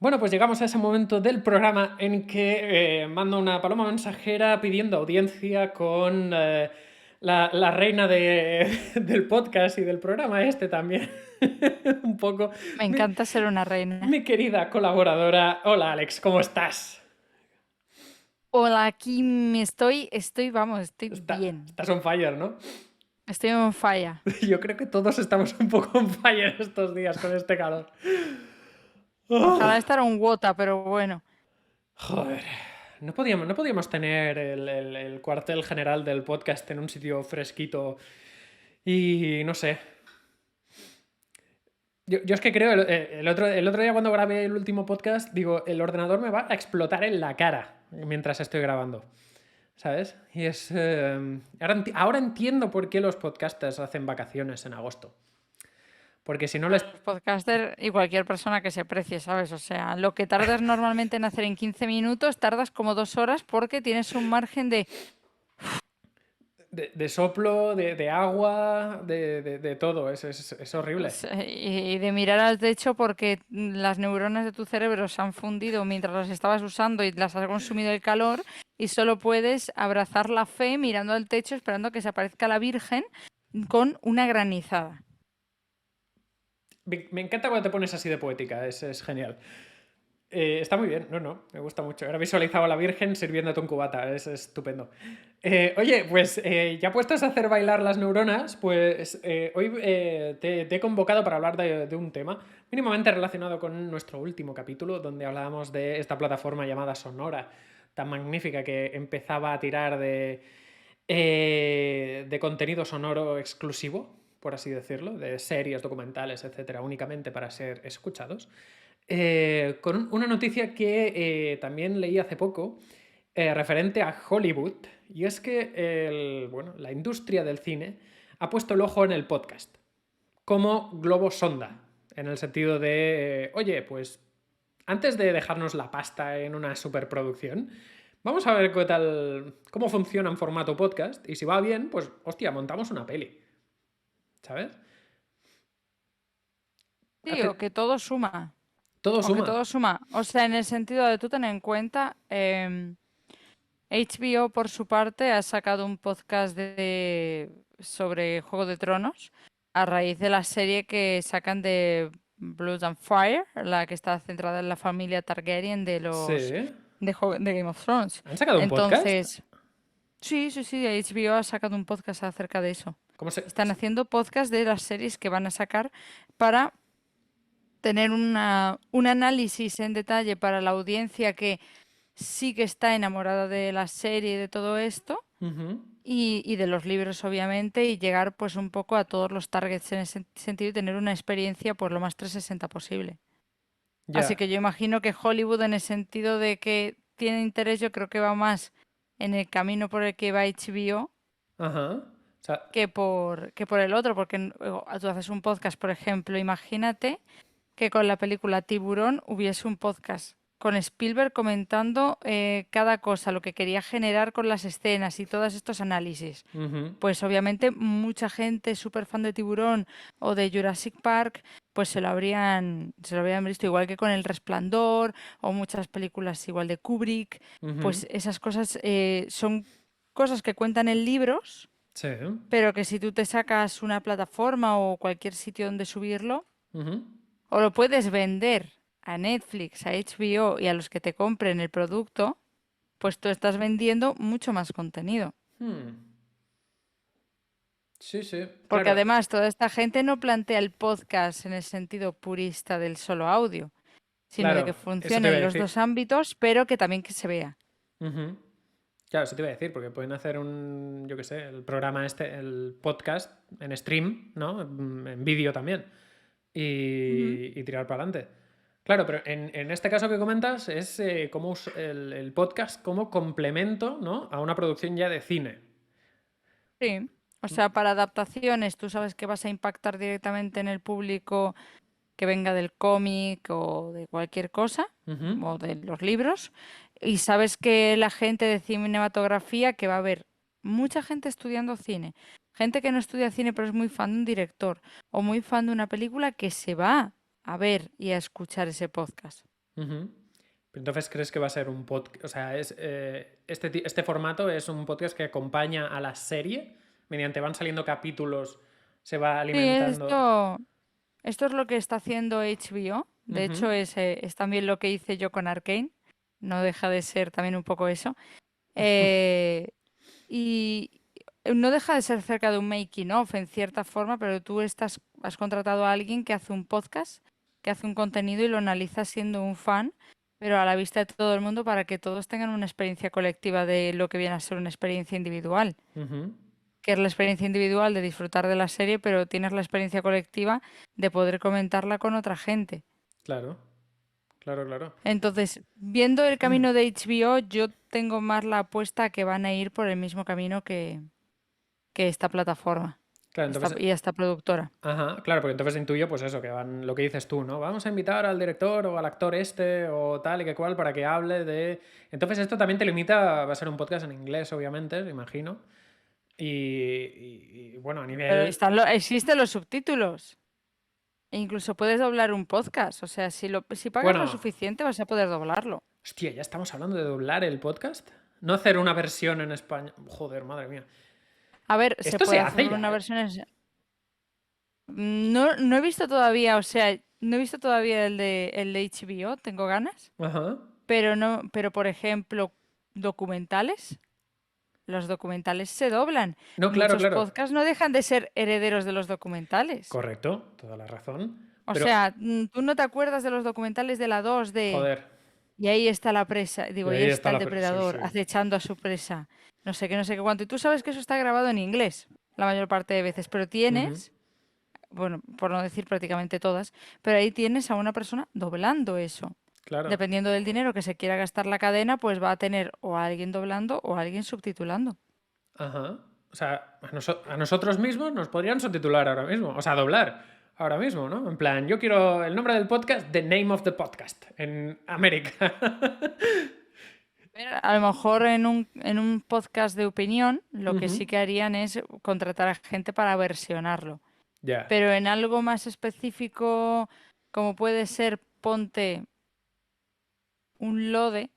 Bueno, pues llegamos a ese momento del programa en que mando una paloma mensajera pidiendo audiencia con la reina del podcast y del programa este también. Un poco. Me Mi, encanta ser una reina. mi querida colaboradora. Hola Alex, ¿cómo estás? Hola, aquí estoy bien. Estás on fire, ¿no? Estoy en falla. Yo creo que todos estamos un poco on fire estos días con este calor. Ojalá Oh. estar un Wota, pero bueno. Joder. No podíamos tener el cuartel general del podcast en un sitio fresquito y no sé. Yo es que creo, el otro día cuando grabé el último podcast, digo, el ordenador me va a explotar en la cara mientras estoy grabando. ¿Sabes? Y es. Ahora entiendo por qué los podcasters hacen vacaciones en agosto. Porque si no les. Los podcasters y cualquier persona que se precie, ¿sabes? O sea, lo que tardas normalmente en hacer en 15 minutos, tardas como 2 horas porque tienes un margen de... De soplo, de agua, de todo. Es horrible. Y de mirar al techo porque las neuronas de tu cerebro se han fundido mientras las estabas usando y las has consumido el calor y solo puedes abrazar la fe mirando al techo esperando que se aparezca la Virgen con una granizada. Me encanta cuando te pones así de poética, es genial. Está muy bien, no, me gusta mucho. Ahora visualizado a la Virgen sirviéndote un cubata, es estupendo. Oye, pues ya puestos a hacer bailar las neuronas, pues hoy te he convocado para hablar de un tema mínimamente relacionado con nuestro último capítulo, donde hablábamos de esta plataforma llamada Sonora, tan magnífica que empezaba a tirar de contenido sonoro exclusivo, por así decirlo, de series, documentales, etcétera, únicamente para ser escuchados. Con una noticia que también leí hace poco, referente a Hollywood, y es que la industria del cine ha puesto el ojo en el podcast, como globo sonda, en el sentido de, oye, pues antes de dejarnos la pasta en una superproducción, vamos a ver qué tal, cómo funciona en formato podcast, y si va bien, pues, hostia, montamos una peli, ¿sabes? Sí, Hace, o que todo suma. todo O que suma. todo suma. O sea, en el sentido de tú tener en cuenta, HBO por su parte ha sacado un podcast sobre Juego de Tronos a raíz de la serie que sacan de Blood and Fire, la que está centrada en la familia Targaryen de los Sí. de Game of Thrones. ¿Han sacado un podcast? Entonces, sí, HBO ha sacado un podcast acerca de eso. ¿Cómo se...? Están haciendo podcast de las series que van a sacar para tener un análisis en detalle para la audiencia que sí que está enamorada de la serie y de todo esto, Ujú. y de los libros, obviamente, y llegar pues un poco a todos los targets en ese sentido y tener una experiencia pues lo más 360 posible. Así Ya. que yo imagino que Hollywood en el sentido de que tiene interés, yo creo que va más en el camino por el que va HBO Ajá. O sea, que por el otro, porque tú haces un podcast, por ejemplo, imagínate que con la película Tiburón hubiese un podcast con Spielberg comentando cada cosa, lo que quería generar con las escenas y todos estos análisis. ujú. Pues obviamente mucha gente súper fan de Tiburón o de Jurassic Park, pues se lo habrían visto igual que con El Resplandor o muchas películas igual de Kubrick. Ujú. Pues esas cosas son cosas que cuentan en libros, Sí. pero que si tú te sacas una plataforma o cualquier sitio donde subirlo, Ujú. o lo puedes vender a Netflix, a HBO y a los que te compren el producto, pues tú estás vendiendo mucho más contenido. Hmm. Sí, sí. Porque Claro, además toda esta gente no plantea el podcast en el sentido purista del solo audio, sino de claro. que Eso te iba funcione a en los dos decir. ámbitos, pero que también que se vea. Ujú. Claro, eso te iba a decir, porque pueden hacer yo qué sé, el programa este, el podcast en stream, ¿no? En vídeo también. Ujú. Y tirar para adelante. Claro, pero en este caso que comentas es como el podcast como complemento, ¿no? A una producción ya de cine. Sí. O sea, para adaptaciones, tú sabes que vas a impactar directamente en el público que venga del cómic o de cualquier cosa, Ujú. o de los libros, y sabes que la gente de cinematografía, que va a haber mucha gente estudiando cine, gente que no estudia cine pero es muy fan de un director o muy fan de una película que se va a ver y a escuchar ese podcast. Ujú. Entonces, ¿crees que va a ser un podcast? O sea, este formato es un podcast que acompaña a la serie, mediante van saliendo capítulos, se va Sí, alimentando. esto es lo que está haciendo HBO. De hecho, Ujú. es también lo que hice yo con Arcane. No deja de ser también un poco eso. Eh, y no deja de ser cerca de un making of en cierta forma, pero tú has contratado a alguien que hace un podcast, que hace un contenido y lo analiza siendo un fan, pero a la vista de todo el mundo para que todos tengan una experiencia colectiva de lo que viene a ser una experiencia individual, Ujú. que es la experiencia individual de disfrutar de la serie, pero tienes la experiencia colectiva de poder comentarla con otra gente. Claro, claro, claro. Entonces, viendo el camino de HBO, yo tengo más la apuesta a que van a ir por el mismo camino que esta plataforma Claro, entonces, y esta productora. ajá, claro, porque entonces intuyo, pues eso, que van, lo que dices tú, ¿no? Vamos a invitar al director o al actor este o tal y que cual para que hable de. Entonces, esto también te limita, va a ser un podcast en inglés, obviamente, me imagino. Bueno, a Pero nivel. existen los subtítulos. E incluso puedes doblar un podcast. O sea, si pagas lo Bueno, suficiente vas a poder doblarlo. hostia, ya estamos hablando de doblar el podcast. No hacer una versión en español. Joder, madre mía. A ver, se Esto se puede hacer hace una ya, ¿eh? versión. No he visto todavía, o sea, no he visto todavía el de HBO, tengo ganas. Ajá. Pero no, pero por ejemplo, documentales. Los documentales se doblan. No, claro, Muchos claro. podcasts no dejan de ser herederos de los documentales. Correcto, toda la razón. O Pero, sea, tú no te acuerdas de los documentales de la 2 de joder. y ahí está la presa, Y digo, y ahí ahí está está el la. Sí, depredador sí. acechando a su presa. No sé qué, cuánto. Y tú sabes que eso está grabado en inglés la mayor parte de veces, pero Ujú. tienes, bueno, por no decir prácticamente todas, pero ahí tienes a una persona doblando eso. Claro. Dependiendo del dinero que se quiera gastar la cadena, pues va a tener o a alguien doblando o a alguien subtitulando. Ajá. O sea, a nosotros mismos nos podrían subtitular ahora mismo. O sea, doblar ahora mismo, ¿no? En plan, yo quiero el nombre del podcast, The Name of the Podcast, en América. A lo mejor en un podcast de opinión, lo que Ujú. sí que harían es contratar a gente para versionarlo. Ya. Pero en algo más específico, como puede ser, ponte un lode,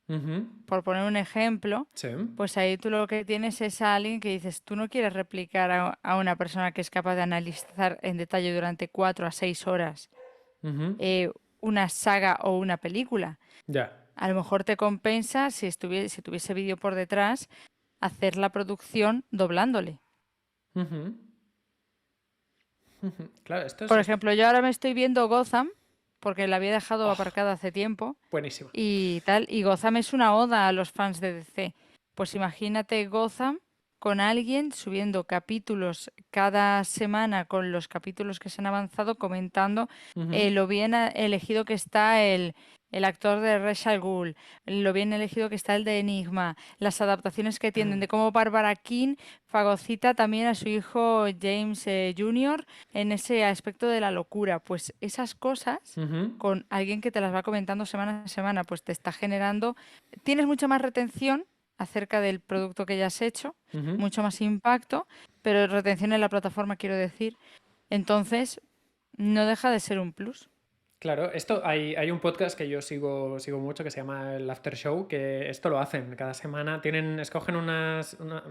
Ujú. por poner un ejemplo, Sí. pues ahí tú lo que tienes es a alguien que dices, tú no quieres replicar a una persona que es capaz de analizar en detalle durante 4 a 6 horas Ujú. eh, una saga o una película. Ya. A lo mejor te compensa, si tuviese vídeo por detrás, hacer la producción doblándole. Ujú. Ujú. Claro, esto es, Por es ejemplo, yo ahora me estoy viendo Gotham, porque la había dejado oh, aparcada hace tiempo, buenísima. y tal, y Gotham es una oda a los fans de DC. Pues imagínate Gotham con alguien subiendo capítulos cada semana con los capítulos que se han avanzado, comentando Ujú. lo bien elegido que está el actor de Ra's al Ghul, lo bien elegido que está el de Enigma, las adaptaciones que tienen, de cómo Barbara King fagocita también a su hijo James Jr. en ese aspecto de la locura. Pues esas cosas Ujú. con alguien que te las va comentando semana a semana, pues te está generando, tienes mucha más retención acerca del producto que ya has hecho, Ujú. mucho más impacto, pero retención en la plataforma, quiero decir. Entonces, no deja de ser un plus. Claro, esto hay un podcast que yo sigo mucho que se llama el After Show, que esto lo hacen cada semana, escogen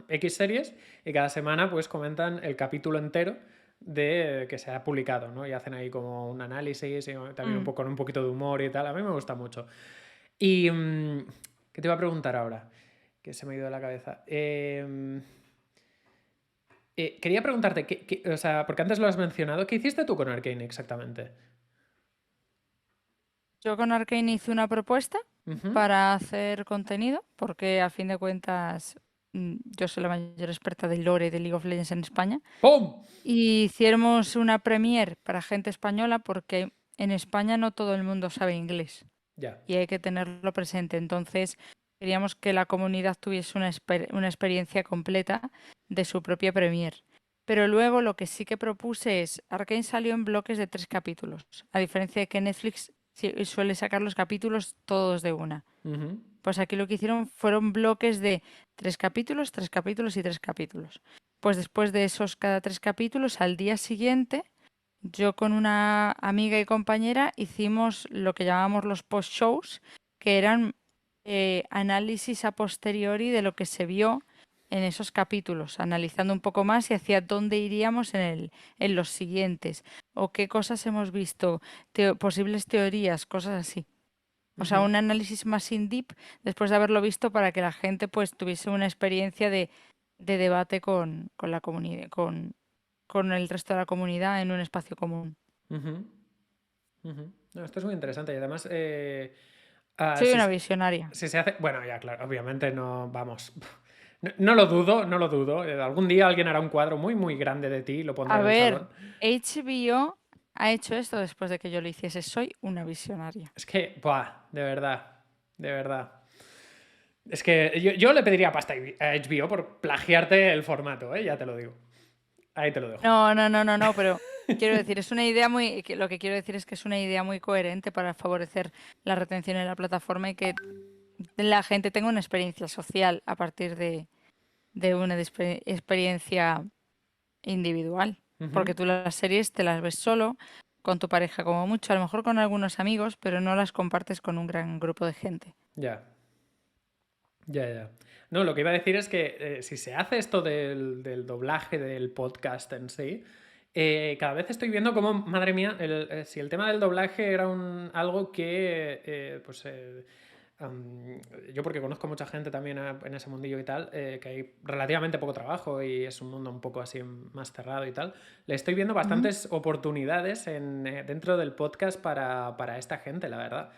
X series y cada semana pues comentan el capítulo entero de que se ha publicado, ¿no? Y hacen ahí como un análisis y también un Mm. poco con un poquito de humor y tal. A mí me gusta mucho. Y ¿qué te iba a preguntar ahora? Que se me ha ido de la cabeza. Quería preguntarte, o sea, porque antes lo has mencionado, ¿qué hiciste tú con Arcane exactamente? Yo con Arcane hice una propuesta Ujú. para hacer contenido, porque a fin de cuentas yo soy la mayor experta del lore de League of Legends en España. ¡Pum! Y hicimos una premiere para gente española porque en España no todo el mundo sabe inglés Ya. y hay que tenerlo presente. Entonces, queríamos que la comunidad tuviese una experiencia completa de su propia premiere. Pero luego lo que sí que propuse es, Arcane salió en bloques de 3 capítulos, a diferencia de que Netflix suele sacar los capítulos todos de una. Ujú. Pues aquí lo que hicieron fueron bloques de 3 capítulos, 3 capítulos y 3 capítulos. Pues después de esos cada 3 capítulos, al día siguiente yo con una amiga y compañera hicimos lo que llamábamos los post-shows, que eran análisis a posteriori de lo que se vio en esos capítulos, analizando un poco más y hacia dónde iríamos en los siguientes, o qué cosas hemos visto, posibles teorías, cosas así. O sea, Ujú. un análisis más in-deep después de haberlo visto para que la gente pues tuviese una experiencia de debate con la comunidad, con el resto de la comunidad en un espacio común. Ujú. Ujú. No, esto es muy interesante y además, Soy si, una visionaria. si se hace, bueno, ya claro, obviamente no, vamos, no, no lo dudo, no lo dudo. Algún día alguien hará un cuadro muy, muy grande de ti y lo pondrá A en el ver, salón. HBO ha hecho esto después de que yo lo hiciese. Soy una visionaria. Es que, buah, de verdad, de verdad. Es que yo le pediría pasta a HBO por plagiarte el formato, ¿eh? Ya te lo digo. Ahí te lo dejo. No, no, no, no, no, pero quiero decir, es una idea muy, lo que quiero decir es que es una idea muy coherente para favorecer la retención en la plataforma y que la gente tenga una experiencia social a partir de una experiencia individual. Ujú. Porque tú las series te las ves solo, con tu pareja como mucho, a lo mejor con algunos amigos, pero no las compartes con un gran grupo de gente. Ya, ya, ya. No, lo que iba a decir es que si se hace esto del doblaje del podcast en sí, cada vez estoy viendo como, madre mía, si el tema del doblaje era algo que, am, yo porque conozco mucha gente también en ese mundillo y tal, que hay relativamente poco trabajo y es un mundo un poco así más cerrado y tal, le estoy viendo Ujú. bastantes oportunidades dentro del podcast para esta gente, la verdad.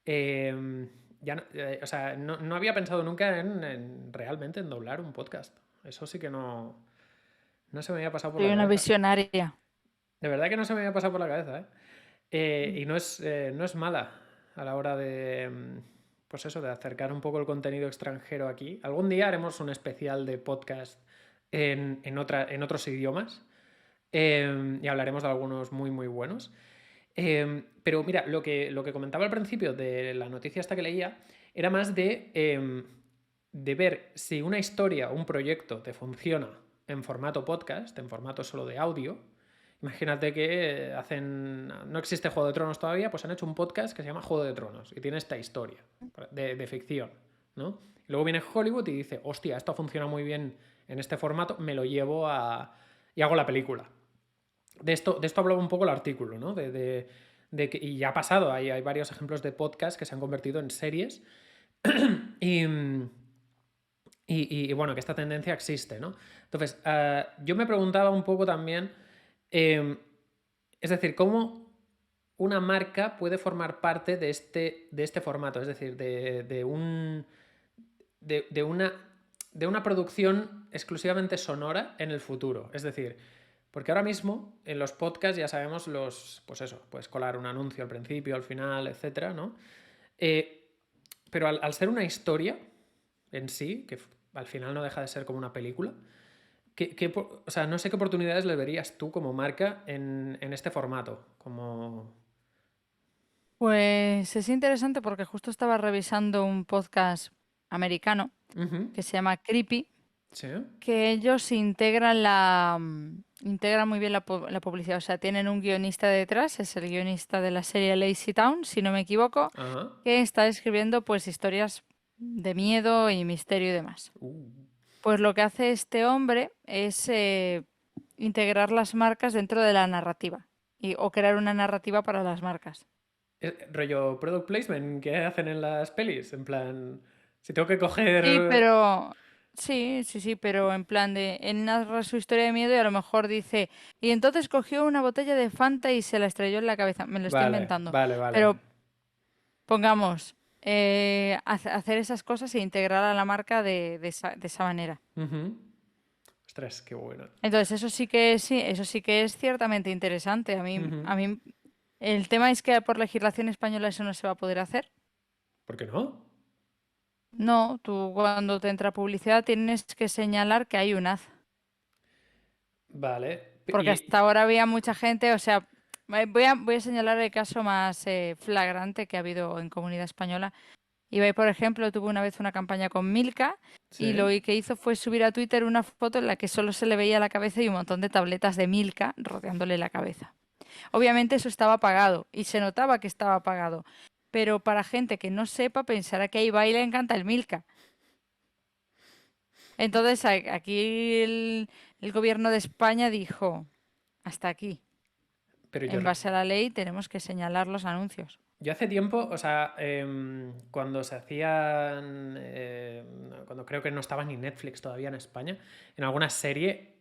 Eh, ya no, o sea, no había pensado nunca realmente en doblar un podcast. Eso sí que no se me había pasado por Soy la una cabeza. visionaria. De verdad que no se me había pasado por la cabeza, ¿eh? Y no es mala a la hora de, pues eso, de acercar un poco el contenido extranjero aquí. Algún día haremos un especial de podcast en otros idiomas, y hablaremos de algunos muy, muy buenos. Pero mira, lo que comentaba al principio de la noticia esta que leía era más de ver si una historia o un proyecto te funciona en formato podcast, en formato solo de audio. Imagínate que no existe Juego de Tronos todavía, pues han hecho un podcast que se llama Juego de Tronos y tiene esta historia de ficción, ¿no? Y luego viene Hollywood y dice, hostia, esto funciona muy bien en este formato, me lo llevo y hago la película. De esto hablaba un poco el artículo, ¿no? Y ya ha pasado, hay varios ejemplos de podcast que se han convertido en series y, bueno, que esta tendencia existe, ¿no? Entonces, yo me preguntaba un poco también, eh, es decir, cómo una marca puede formar parte de este formato, es decir, de una producción exclusivamente sonora en el futuro. Es decir, porque ahora mismo en los podcasts ya sabemos pues eso, puedes colar un anuncio al principio, al final, etcétera, ¿no? Eh, pero al ser una historia en sí, que al final no deja de ser como una película, o sea, no sé qué oportunidades le verías tú como marca en este formato, como... Pues es interesante porque justo estaba revisando un podcast americano Ujú. que se llama Creepy, Sí. que ellos integran muy bien la publicidad. O sea, tienen un guionista detrás, es el guionista de la serie Lazy Town, si no me equivoco, Ajá. que está escribiendo pues historias de miedo y misterio y demás. Uh. Pues lo que hace este hombre es integrar las marcas dentro de la narrativa o crear una narrativa para las marcas. Rollo product placement que hacen en las pelis, en plan, si tengo que Sí, coger... pero sí, sí, sí, pero en plan de él narra su historia de miedo y a lo mejor dice, y entonces cogió una botella de Fanta y se la estrelló en la cabeza. Me lo estoy Vale, inventando. vale, vale. Pero pongamos, hacer esas cosas e integrar a la marca de esa manera. Ujú. Ostras, qué bueno. Entonces, eso sí que es ciertamente interesante. A mí, Ujú. a mí, el tema es que por legislación española eso no se va a poder hacer. ¿Por qué no? No, tú cuando te entra publicidad tienes que señalar que hay un haz. Vale. Porque hasta ahora había mucha gente, o sea, voy a señalar el caso más flagrante que ha habido en comunidad española. Ibai, por ejemplo, tuvo una vez una campaña con Milka y lo Sí. que hizo fue subir a Twitter una foto en la que solo se le veía la cabeza y un montón de tabletas de Milka rodeándole la cabeza. Obviamente eso estaba pagado y se notaba que estaba pagado. Pero para gente que no sepa, pensará que ahí baila en Canta el Milka. Entonces aquí el gobierno de España dijo, hasta aquí. Pero En base a la ley tenemos que señalar los anuncios. yo hace tiempo, o sea, cuando se hacían, cuando creo que no estaba ni Netflix todavía en España, en alguna serie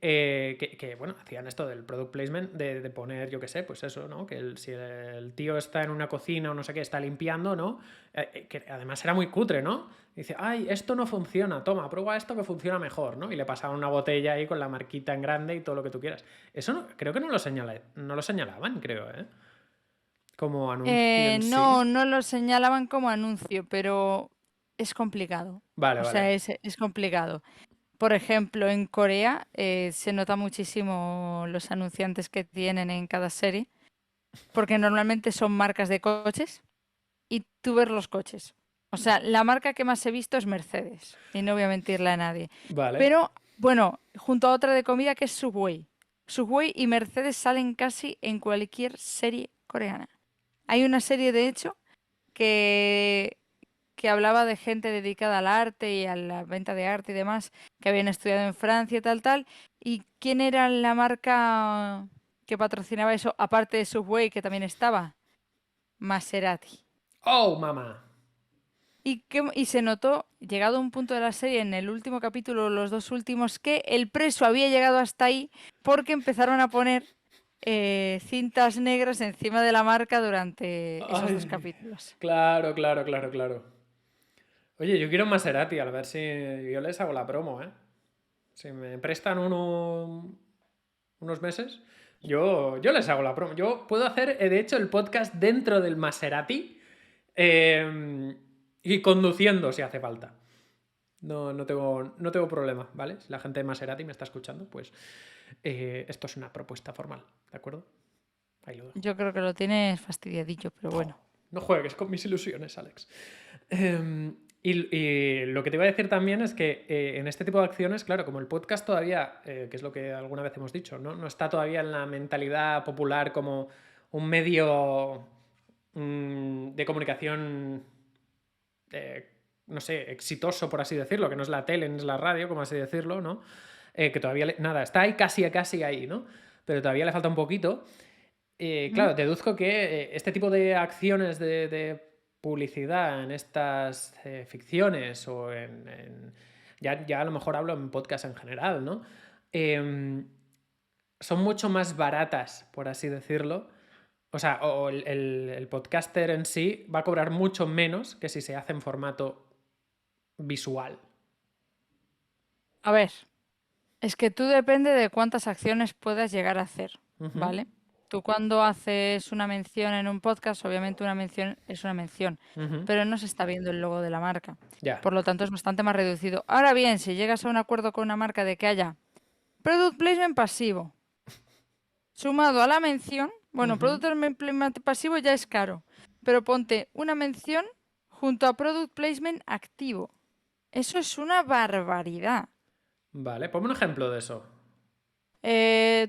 bueno, hacían esto del product placement, de poner, yo qué sé, pues eso, ¿no? Que si el tío está en una cocina o no sé qué, está limpiando, ¿no? Que además era muy cutre, ¿no? Dice, ay, esto no funciona, toma, prueba esto que funciona mejor, ¿no? Y le pasaban una botella ahí con la marquita en grande y todo lo que tú quieras. Eso creo que no lo señalaban, creo, ¿eh? Como anuncio en sí. No lo señalaban como anuncio, pero es complicado. Vale, O vale. sea, es complicado. Por ejemplo, en Corea se nota muchísimo los anunciantes que tienen en cada serie, porque normalmente son marcas de coches y tú ves los coches. O sea, la marca que más he visto es Mercedes, y no voy a mentirle a nadie. Vale. Pero, bueno, junto a otra de comida que es Subway. Subway y Mercedes salen casi en cualquier serie coreana. Hay una serie, de hecho, que, que hablaba de gente dedicada al arte y a la venta de arte y demás, que habían estudiado en Francia y tal, tal. ¿Y quién era la marca que patrocinaba eso, aparte de Subway, que también estaba? Maserati. ¡Oh, mamá! Y se notó, llegado a un punto de la serie, en el último capítulo, los dos últimos, que el preso había llegado hasta ahí porque empezaron a poner cintas negras encima de la marca durante esos dos Ay, capítulos. claro, claro, claro, claro. Oye, yo quiero un Maserati, a ver si yo les hago la promo, ¿eh? Si me prestan unos meses, yo les hago la promo. Yo puedo hacer, de hecho, el podcast dentro del Maserati y conduciendo si hace falta. No tengo problema, ¿vale? Si la gente de Maserati me está escuchando, pues esto es una propuesta formal, ¿de acuerdo? Ahí lo dejo. Yo creo que lo tienes fastidiadillo, pero bueno. No juegues con mis ilusiones, Alex. Y lo que te iba a decir también es que en este tipo de acciones, claro, como el podcast todavía, que es lo que alguna vez hemos dicho, no está todavía en la mentalidad popular como un medio de comunicación, no sé, exitoso, por así decirlo, que no es la tele, no es la radio, como así decirlo, ¿no? Que todavía, nada, está ahí casi ahí, ¿no? Pero todavía le falta un poquito. Ujú. Claro, deduzco que este tipo de acciones de publicidad en estas ficciones o ya a lo mejor hablo en podcast en general, ¿no? Em, son mucho más baratas, por así decirlo. O sea, o el podcaster en sí va a cobrar mucho menos que si se hace en formato visual. A ver, es que tú depende de cuántas acciones puedas llegar a hacer, Ujú, ¿vale? Tú cuando haces una mención en un podcast, obviamente una mención es una mención, ujú. pero no se está viendo el logo de la marca. Ya. Por lo tanto, es bastante más reducido. Ahora bien, si llegas a un acuerdo con una marca de que haya product placement pasivo, sumado a la mención, bueno, Ujú. product placement pasivo ya es caro, pero ponte una mención junto a product placement activo. Eso es una barbaridad. Vale, ponme un ejemplo de eso.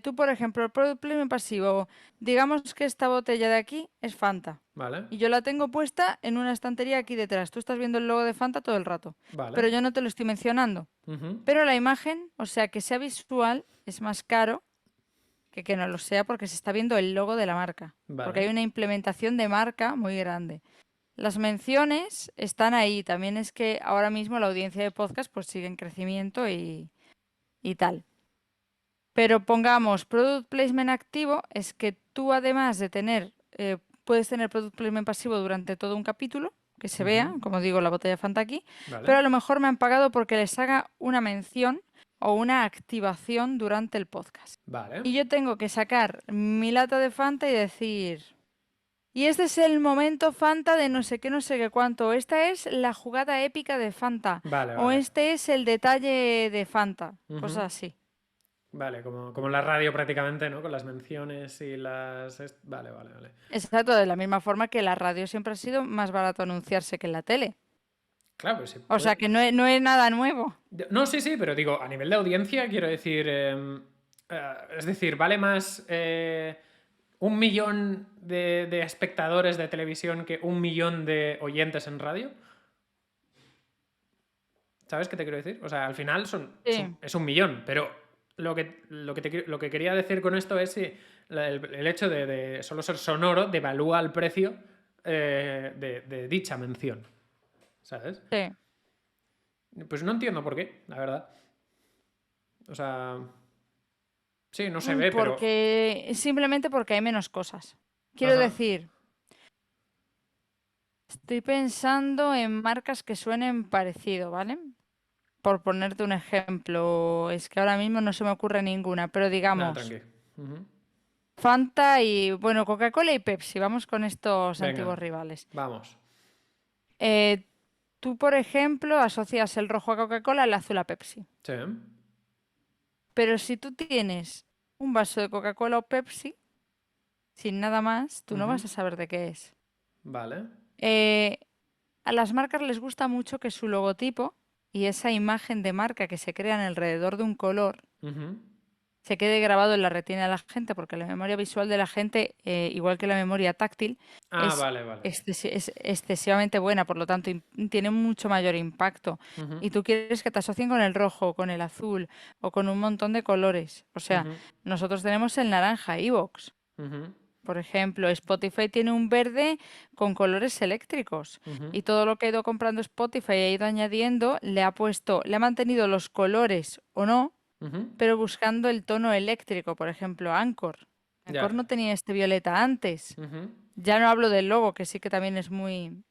Tú, por ejemplo, el product placement pasivo, digamos que esta botella de aquí es Fanta. Vale, Y yo la tengo puesta en una estantería aquí detrás. Tú estás viendo el logo de Fanta todo el rato, vale. pero yo no te lo estoy mencionando. Ujú. Pero la imagen, o sea, que sea visual, es más caro que no lo sea porque se está viendo el logo de la marca. Porque Vale. hay una implementación de marca muy grande. Las menciones están ahí. También es que ahora mismo la audiencia de podcast pues sigue en crecimiento y tal. Pero pongamos product placement activo, es que tú además de tener, puedes tener product placement pasivo durante todo un capítulo, que se Ujú. vea, como digo, la botella Fanta aquí, pero Vale. a lo mejor me han pagado porque les haga una mención o una activación durante el podcast. Vale. Y yo tengo que sacar mi lata de Fanta y decir, y este es el momento Fanta de no sé qué, no sé qué cuánto, esta es la jugada épica de Fanta, Vale, o vale. este es el detalle de Fanta, Ujú. cosas así. Vale, como la radio prácticamente, ¿no? Con las menciones y las... Vale, vale, vale. Exacto, de la misma forma que la radio siempre ha sido más barato anunciarse que en la tele. Claro, pues sí. O sea que no es nada nuevo. No, sí, sí, pero digo, a nivel de audiencia, quiero decir... es decir, vale más un millón de espectadores de televisión que un millón de oyentes en radio. ¿Sabes qué te quiero decir? O sea, al final Sí. es un millón, pero lo que quería decir con esto es si el hecho de solo ser sonoro devalúa el precio de dicha mención. ¿Sabes? Sí. Pues no entiendo por qué, la verdad. O sea, sí, no se ve, pero... Simplemente porque hay menos cosas. Quiero Ajá. decir, estoy pensando en marcas que suenen parecido, ¿vale? Por ponerte un ejemplo, es que ahora mismo no se me ocurre ninguna, pero Nada, digamos, tranqui. Ujú. Fanta y, bueno, Coca-Cola y Pepsi, vamos con estos Venga, antiguos rivales. vamos. Eh, Tú, por ejemplo, asocias el rojo a Coca-Cola, el azul a Pepsi. Sí. Pero si tú tienes un vaso de Coca-Cola o Pepsi, sin nada más, tú no Ujú. vas a saber de qué es. Vale. Eh, a las marcas les gusta mucho que su logotipo y esa imagen de marca que se crean alrededor de un color Ujú. se quede grabado en la retina de la gente, porque la memoria visual de la gente, igual que la memoria táctil, Ah, vale, vale. es excesivamente buena, por lo tanto tiene mucho mayor impacto. Ujú. Y tú quieres que te asocien con el rojo, con el azul o con un montón de colores. O sea, Ujú. nosotros tenemos el naranja, iVoox. Ujú. Por ejemplo, Spotify tiene un verde con colores eléctricos Ujú. y todo lo que ha ido comprando Spotify ha ido añadiendo, le ha mantenido los colores o no, Ujú. pero buscando el tono eléctrico, por ejemplo, Anchor. Anchor Ya. no tenía este violeta antes. Ujú. Ya no hablo del logo, que sí que también es muy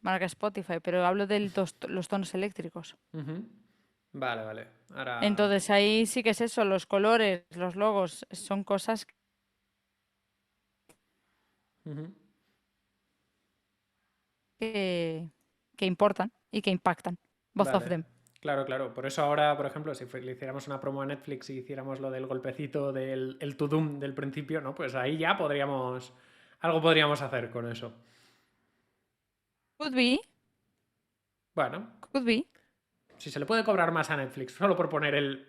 marca Spotify, pero hablo de los tonos eléctricos. Ujú. Vale, vale. Ahora... Entonces ahí sí que es eso, los colores, los logos, son cosas Ujú. que, que importan y que impactan. Both of Vale. them. Claro, claro. Por eso ahora, por ejemplo, si le hiciéramos una promo a Netflix y hiciéramos lo del golpecito del el to doom del principio, ¿no? Pues ahí ya podríamos... Algo podríamos hacer con eso. Could be, Bueno, could be. si se le puede cobrar más a Netflix solo por poner el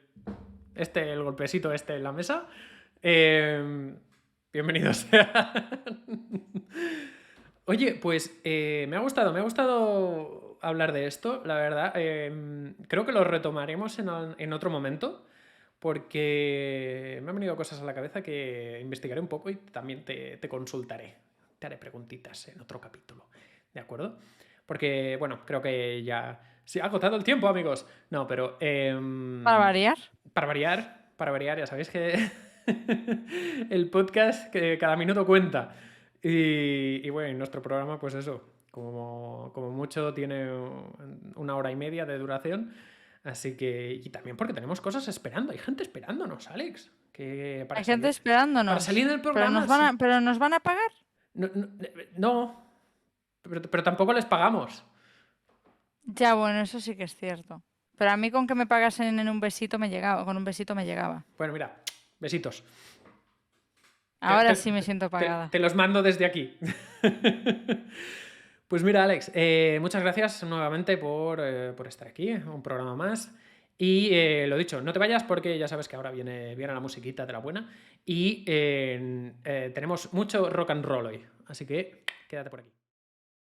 golpecito este en la mesa, bienvenido sea. Oye, pues me ha gustado hablar de esto, la verdad. Creo que lo retomaremos en otro momento, porque me han venido cosas a la cabeza que investigaré un poco y también te consultaré. Te haré preguntitas en otro capítulo, ¿de acuerdo? Porque, bueno, creo que ya... Sí, ha agotado el tiempo, amigos. No, pero... Para variar. Para variar, ya sabéis que el podcast que cada minuto cuenta. Y bueno, en nuestro programa, pues eso, como mucho tiene 1 hora y media de duración. Así que, y también porque tenemos cosas esperando, hay gente esperándonos, Alex, que Hay gente para salir esperándonos. del programa, Pero nos van a pagar. no, no, pero tampoco les pagamos. Ya, bueno, eso sí que es cierto. Pero a mí con que me pagasen en un besito me llegaba, con un besito me llegaba. Bueno, mira, besitos. Te, Ahora te- sí me siento pagada. te los mando desde aquí. Pues mira, Alex, muchas gracias nuevamente por estar aquí, un programa más. Y lo dicho, no te vayas porque ya sabes que ahora viene la musiquita de la buena y tenemos mucho rock and roll hoy. Así que quédate por aquí.